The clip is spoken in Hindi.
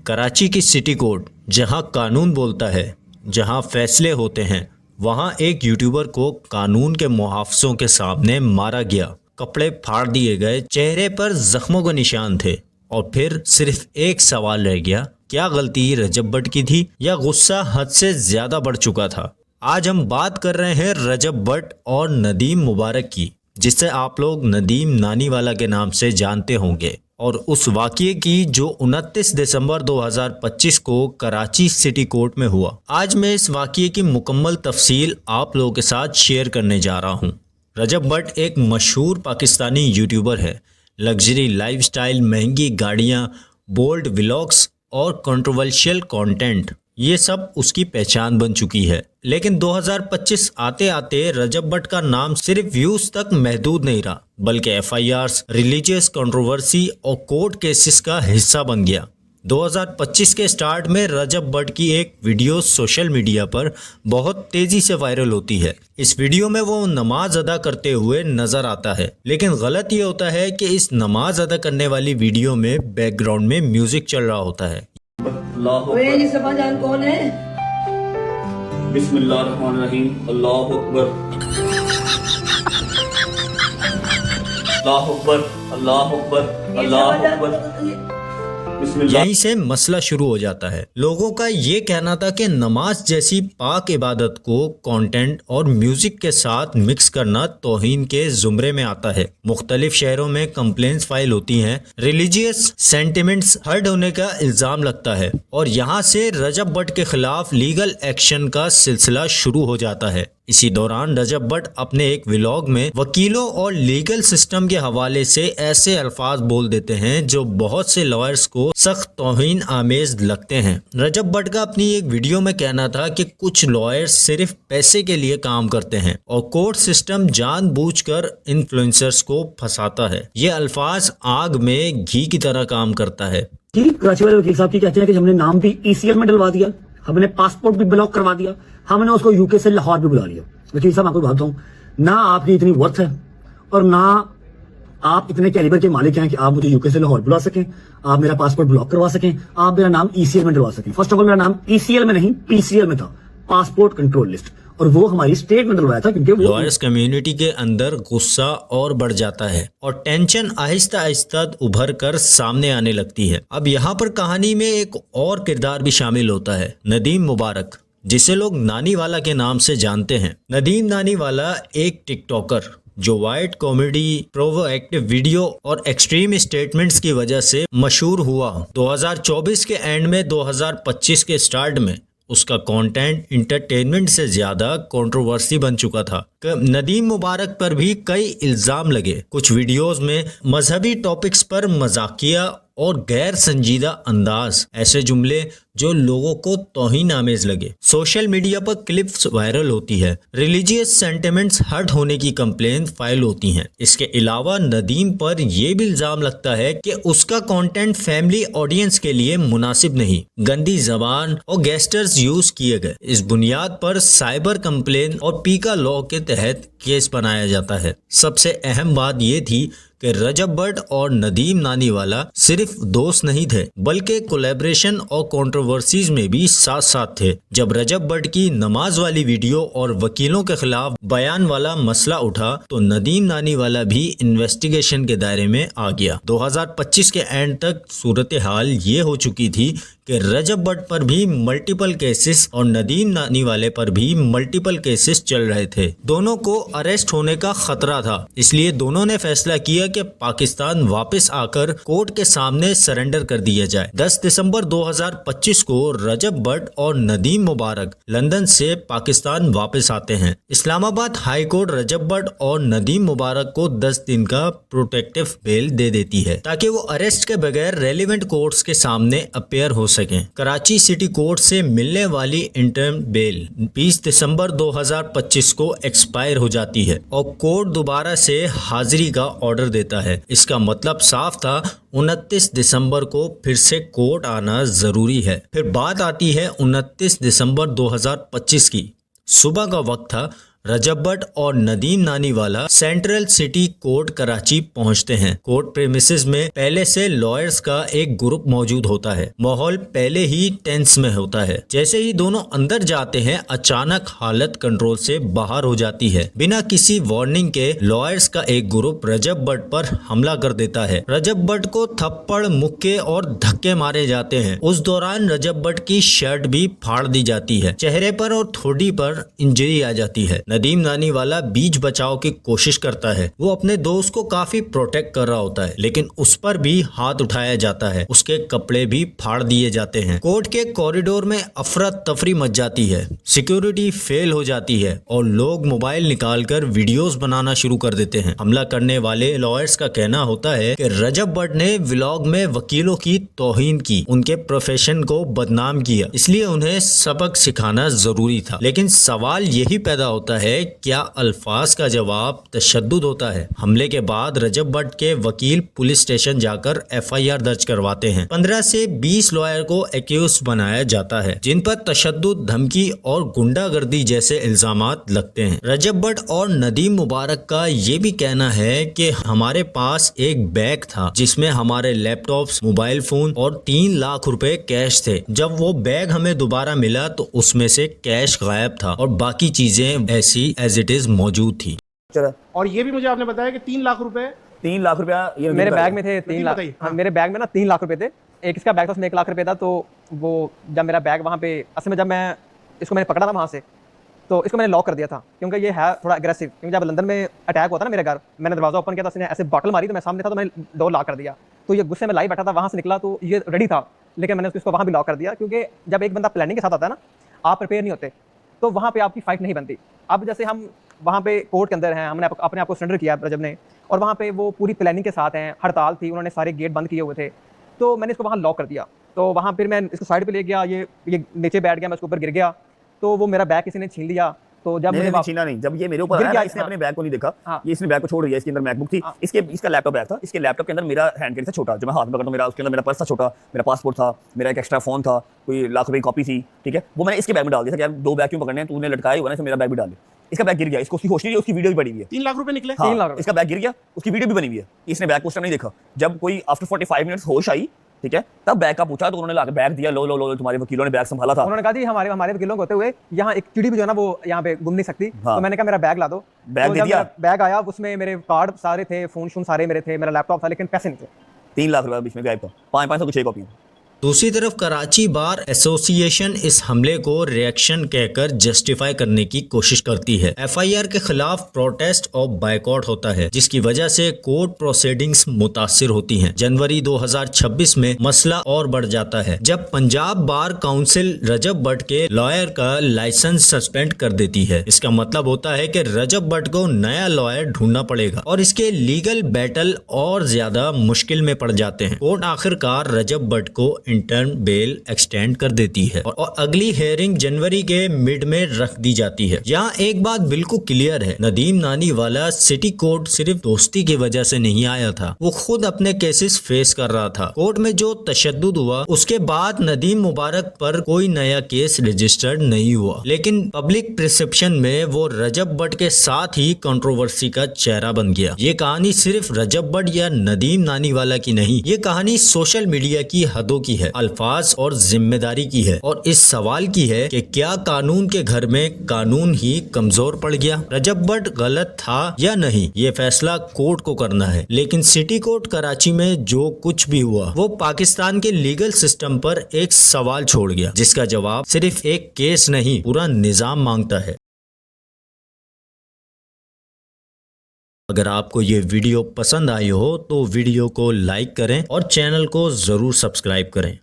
कराची की सिटी कोर्ट, जहां कानून बोलता है, जहां फैसले होते हैं, वहां एक यूट्यूबर को कानून के मुहाफ़िज़ों के सामने मारा गया। कपड़े फाड़ दिए गए, चेहरे पर जख्मों के निशान थे और फिर सिर्फ एक सवाल रह गया, क्या गलती रजब भट्ट की थी या गुस्सा हद से ज़्यादा बढ़ चुका था। आज हम बात कर रहे हैं रजब भट्ट और नदीम मुबारक की, जिसे आप लोग नदीम नानीवाला के नाम से जानते होंगे, और उस वाक़ये की जो 29 दिसंबर 2025 को कराची सिटी कोर्ट में हुआ। आज मैं इस वाक़ये की मुकम्मल तफसील आप लोगों के साथ शेयर करने जा रहा हूँ। रजब भट्ट एक मशहूर पाकिस्तानी यूट्यूबर है। लग्जरी लाइफस्टाइल, महंगी गाड़ियाँ, बोल्ड व्लॉग्स और कंट्रोवर्शियल कंटेंट, ये सब उसकी पहचान बन चुकी है। लेकिन 2025 आते आते रजब भट्ट का नाम सिर्फ व्यूज तक महदूद नहीं रहा, बल्कि एफआईआर्स, रिलीजियस कंट्रोवर्सी और कोर्ट केसेस का हिस्सा बन गया। 2025 के स्टार्ट में रजब भट्ट की एक वीडियो सोशल मीडिया पर बहुत तेजी से वायरल होती है। इस वीडियो में वो नमाज अदा करते हुए नजर आता है, लेकिन गलत ये होता है कि इस नमाज अदा करने वाली वीडियो में बैकग्राउंड में म्यूजिक चल रहा होता है। ये सफा जान कौन है? बिस्मिल्लाहिर्रहमानिर्रहीम, अल्लाहु अकबर, अल्लाहु अकबर, अल्लाहु अकबर, अल्लाहु अकबर। यहीं से मसला शुरू हो जाता है। लोगों का ये कहना था कि नमाज जैसी पाक इबादत को कंटेंट और म्यूजिक के साथ मिक्स करना तौहीन के जुमरे में आता है। मुख्तलिफ शहरों में कंप्लेंट्स फाइल होती हैं, रिलीजियस सेंटिमेंट्स हर्ट होने का इल्ज़ाम लगता है और यहाँ से रजब भट्ट के खिलाफ लीगल एक्शन का सिलसिला शुरू हो जाता है। इसी दौरान रजब भट्ट अपने एक व्लॉग में वकीलों और लीगल सिस्टम के हवाले से ऐसे अल्फाज बोल देते हैं जो बहुत से लॉयर्स को सख्त तौहीन आमेज लगते हैं। रजब भट्ट का अपनी एक वीडियो में कहना था कि कुछ लॉयर्स सिर्फ पैसे के लिए काम करते हैं और कोर्ट सिस्टम जानबूझकर इन्फ्लुएंसर्स को फंसाता है। ये अल्फाज आग में घी की तरह काम करता है। कराची वाले वकील साहब की कहते हैं कि हमने नाम भी ईसीएल में डलवा दिया, हमने पासपोर्ट भी ब्लॉक करवा दिया, हमने उसको यूके से लाहौर भी बुला लिया। वकील साहब, आपको बताता हूँ, ना आपकी इतनी वर्थ है और ना आप इतने कैलिबर के मालिक हैं कि आप मुझे यूके से लाहौर बुला सकें, आप मेरा पासपोर्ट ब्लॉक करवा सकें, आप मेरा नाम ईसीएल में डलवा सकें। फर्स्ट ऑफ ऑल मेरा नाम ईसीएल में नहीं, पीसीएल में था, पासपोर्ट कंट्रोल लिस्ट, और वो हमारी स्टेट में डलवाया था क्योंकि लॉयर्स कम्युनिटी के अंदर गुस्सा और बढ़ जाता है और टेंशन आहिस्ता आहिस्ता उभर कर सामने आने लगती है। अब यहाँ पर कहानी में एक और किरदार भी शामिल होता है, नदीम मुबारक, जिसे लोग नानीवाला के नाम से जानते हैं। नदीम नानीवाला एक टिकटॉकर जो वाइट कॉमेडी, प्रोवोएक्टिव वीडियो और एक्सट्रीम स्टेटमेंट्स की वजह से मशहूर हुआ। 2024 के एंड में 2025 के स्टार्ट में उसका कंटेंट इंटरटेनमेंट से ज्यादा कंट्रोवर्सी बन चुका था। नदीम मुबारक पर भी कई इल्जाम लगे। कुछ वीडियोस में मजहबी टॉपिक्स पर मजाकिया और गैर संजीदा अंदाज, ऐसे जुमले जो लोगों को तौहीन आमेज लगे। सोशल मीडिया पर क्लिप्स वायरल होती है, रिलीजियस सेंटिमेंट्स हर्ट होने की कंप्लेंट फाइल होती हैं। इसके अलावा नदीम पर यह भी इल्जाम लगता है कि उसका कंटेंट फैमिली ऑडियंस के लिए मुनासिब नहीं, गंदी जबान और गेस्टर्स यूज किए गए। इस बुनियाद पर साइबर कंप्लेंट और पीका लॉ के तहत केस बनाया जाता है। सबसे अहम बात यह थी कि रजब भट्ट और नदीम नानीवाला सिर्फ दोस्त नहीं थे, बल्कि कोलैबोरेशन और कंट्रोवर्सीज में भी साथ साथ थे। जब रजब भट्ट की नमाज वाली वीडियो और वकीलों के खिलाफ बयान वाला मसला उठा तो नदीम नानीवाला भी इन्वेस्टिगेशन के दायरे में आ गया। 2025 के एंड तक सूरत हाल ये हो चुकी थी कि रजब भट्ट पर भी मल्टीपल केसेस और नदीम नानीवाले पर भी मल्टीपल केसेस चल रहे थे। दोनों को अरेस्ट होने का खतरा था, इसलिए दोनों ने फैसला किया कि पाकिस्तान वापस आकर कोर्ट के सामने सरेंडर कर दिया जाए। 10 दिसंबर 2025 को रजब भट्ट और नदीम मुबारक लंदन से पाकिस्तान वापस आते हैं। इस्लामाबाद हाई कोर्ट रजब भट्ट और नदीम मुबारक को 10 दिन का प्रोटेक्टिव बेल दे देती है ताकि वो अरेस्ट के बगैर रेलिवेंट कोर्ट्स के सामने अपेयर हो सकें। कराची सिटी कोर्ट से मिलने वाली इंटर्म बेल 20 दिसंबर 2025 को एक्सपायर हो जाती है और कोर्ट दोबारा से हाजिरी का ऑर्डर देता है। इसका मतलब साफ था, 29 दिसंबर को फिर से कोर्ट आना जरूरी है। फिर बात आती है 29 दिसंबर 2025 की। सुबह का वक्त था, रजब भट्ट और Nadeem Naniwala central city court Karachi पहुंचते हैं। कोर्ट प्रेमिसेस में पहले से लॉयर्स का एक ग्रुप मौजूद होता है। माहौल पहले ही टेंस में होता है। जैसे ही दोनों अंदर जाते हैं, अचानक हालत कंट्रोल से बाहर हो जाती है। बिना किसी वार्निंग के लॉयर्स का एक ग्रुप रजब भट्ट पर हमला कर देता है। रजब भट्ट को थप्पड़, मुक्के और धक्के मारे जाते हैं। उस दौरान रजब भट्ट की शर्ट भी फाड़ दी जाती है। चेहरे पर और ठोडी पर इंजरी आ जाती है। नदीम नानीवाला बीच बचाव की कोशिश करता है। वो अपने दोस्त को काफी प्रोटेक्ट कर रहा होता है, लेकिन उस पर भी हाथ उठाया जाता है। उसके कपड़े भी फाड़ दिए जाते हैं। कोर्ट के कॉरिडोर में अफरा तफरी मच जाती है। सिक्योरिटी फेल हो जाती है और लोग मोबाइल निकालकर वीडियोस बनाना शुरू कर देते हैं। हमला करने वाले लॉयर्स का कहना होता है कि रजब भट्ट ने व्लॉग में वकीलों की तौहीन की, उनके प्रोफेशन को बदनाम किया, इसलिए उन्हें सबक सिखाना जरूरी था। लेकिन सवाल यही पैदा होता है, क्या अल्फाज का जवाब तशद्दुद होता है? हमले के बाद रजब भट्ट के वकील पुलिस स्टेशन जाकर FIR दर्ज करवाते हैं। 15 से 20 लॉयर को एक्यूज बनाया जाता है, जिन पर तशद्दुद, धमकी और गुंडागर्दी जैसे इल्जामात लगते हैं। रजब भट्ट और नदीम मुबारक का ये भी कहना है कि हमारे पास एक बैग था जिसमें हमारे लैपटॉप्स, मोबाइल फोन और 3 लाख रुपए कैश थे। जब वो बैग हमें दोबारा मिला तो उसमें से कैश गायब था और बाकी चीजें ऐसी एज इट इज मौजूद थी। और ये भी मुझे आपने बताया कि 3 लाख रुपए 3 लाख रुपया ये मेरे बैग में थे। 3 लाख। बताइए। हाँ, मेरे बैग में ना 3 लाख रुपए थे। एक इसका बैग था, उसमें 1 लाख रुपए था। तो वो जब मेरा बैग वहाँ पे, असल में जब मैं इसको मैंने पकड़ा था वहाँ से, तो इसको मैंने लॉक कर दिया था, क्योंकि ये है थोड़ा अग्रेसिव। क्योंकि जब लंदन में अटैक हुआ था ना मेरे घर, मैंने दरवाजा ओपन किया था, उसने ऐसे बॉटल मारी, तो मैं सामने था, तो मैंने डोर लॉक कर दिया। तो ये गुस्से में लाइव बैठा था, वहाँ से निकला तो ये रेडी था, लेकिन मैंने उसको वहाँ भी लॉक कर दिया। क्योंकि जब एक बंदा प्लानिंग के साथ आता है ना, आप प्रिपेयर नहीं होते, तो वहाँ पे आपकी फाइट नहीं बनती। अब जैसे हम वहाँ पे कोर्ट के अंदर हैं, हमने अपने आप को सरेंडर किया रजब ने, और वहाँ पे वो पूरी प्लानिंग के साथ हैं। हड़ताल थी, उन्होंने सारे गेट बंद किए हुए थे, तो मैंने इसको वहाँ लॉक कर दिया। तो वहाँ फिर मैं इसको साइड पे ले गया, ये नीचे बैठ गया, मैं उसके ऊपर गिर गया, तो वो मेरा बैग किसी ने छीन लिया। तो जब नहीं, मुझे छीना नहीं, जब ये मेरे ऊपर गिर आया गया, ना, इसने हाँ। अपने बैग को नहीं देखा। हाँ। ये इसने बैग को छोड़ दिया। इसके अंदर मैकबुक थी, हाँ। इसका लैपटॉप बैग था। इसके लैपटॉप के अंदर मेरा हैंड कैरी था छोटा, जो मैं हाथ में पकड़ता हूं, मेरा उसके अंदर मेरा पर्स था छोटा, मेरा पासपोर्ट था, मेरा एक एक्स्ट्रा फोन था, कोई लाख रुपए की कॉपी थी, ठीक है। वो मैंने इसके बैग में डाल दिया था कि यार 2 बैग क्यों पकड़ने हैं, तूने लटकाया हुआ ना, इसमें मेरा बैग भी डाल दे। इसका बैग गिर गया, इसको उसकी होश नहीं है, उसकी वीडियो भी बनी हुई है। 3 लाख रुपए निकले। 3 लाख हाँ, रुपए। इसका बैग गिर गया, उसकी वीडियो भी बनी हुई है। इसने बैग को उस टाइम नहीं देखा। जब कोई आफ्टर 45 मिनट्स होश आई, ठीक है, तब बैग का पूछा, तो उन्होंने लाके बैग दिया। लो लो लो, तुम्हारे वकीलों ने बैग संभाला था। उन्होंने कहा जी हमारे वकीलों को होते हुए यहाँ एक चिड़ी भी जो है ना, वो यहाँ पे घूम नहीं सकती। हाँ। तो मैंने कहा मेरा बैग ला दो। बैग तो दे जब दिया? मेरा बैग आया, उसमें मेरे कार्ड सारे थे, फोन शोन सारे मेरे थे, मेरा लैपटॉप था, लेकिन पैसे नहीं थे। 3 लाख रुपया बीच में गायब था। 500 की 6 कॉपी। दूसरी तरफ कराची बार एसोसिएशन इस हमले को रिएक्शन कहकर जस्टिफाई करने की कोशिश करती है। FIR के खिलाफ प्रोटेस्ट और बायकॉट होता है, जिसकी वजह से कोर्ट प्रोसीडिंग्स मुतासिर होती हैं। जनवरी 2026 में मसला और बढ़ जाता है जब पंजाब बार काउंसिल रजब भट्ट के लॉयर का लाइसेंस सस्पेंड कर देती है। इसका मतलब होता है कि रजब भट्ट को नया लॉयर ढूंढना पड़ेगा और इसके लीगल बैटल और ज्यादा मुश्किल में पड़ जाते हैं। कोर्ट आखिरकार रजब भट्ट को इंटर्न बेल एक्सटेंड कर देती है और अगली हेयरिंग जनवरी के मिड में रख दी जाती है। यहाँ एक बात बिल्कुल क्लियर है, नदीम नानीवाला सिटी कोर्ट सिर्फ दोस्ती की वजह से नहीं आया था, वो खुद अपने केसेस फेस कर रहा था। कोर्ट में जो तशद्दुद हुआ उसके बाद नदीम मुबारक पर कोई नया केस रजिस्टर्ड नहीं हुआ, लेकिन पब्लिक परसेप्शन में वो रजब भट्ट के साथ ही कंट्रोवर्सी का चेहरा बन गया। ये कहानी सिर्फ रजब भट्ट या नदीम नानीवाला की नहीं, ये कहानी सोशल मीडिया की हदों की है, अल्फाज और जिम्मेदारी की है, और इस सवाल की है कि क्या कानून के घर में कानून ही कमजोर पड़ गया? रजब भट्ट गलत था या नहीं, ये फैसला कोर्ट को करना है। लेकिन सिटी कोर्ट कराची में जो कुछ भी हुआ वो पाकिस्तान के लीगल सिस्टम पर एक सवाल छोड़ गया, जिसका जवाब सिर्फ एक केस नहीं, पूरा निजाम मांगता है। अगर आपको ये वीडियो पसंद आई हो तो वीडियो को लाइक करें और चैनल को जरूर सब्सक्राइब करें।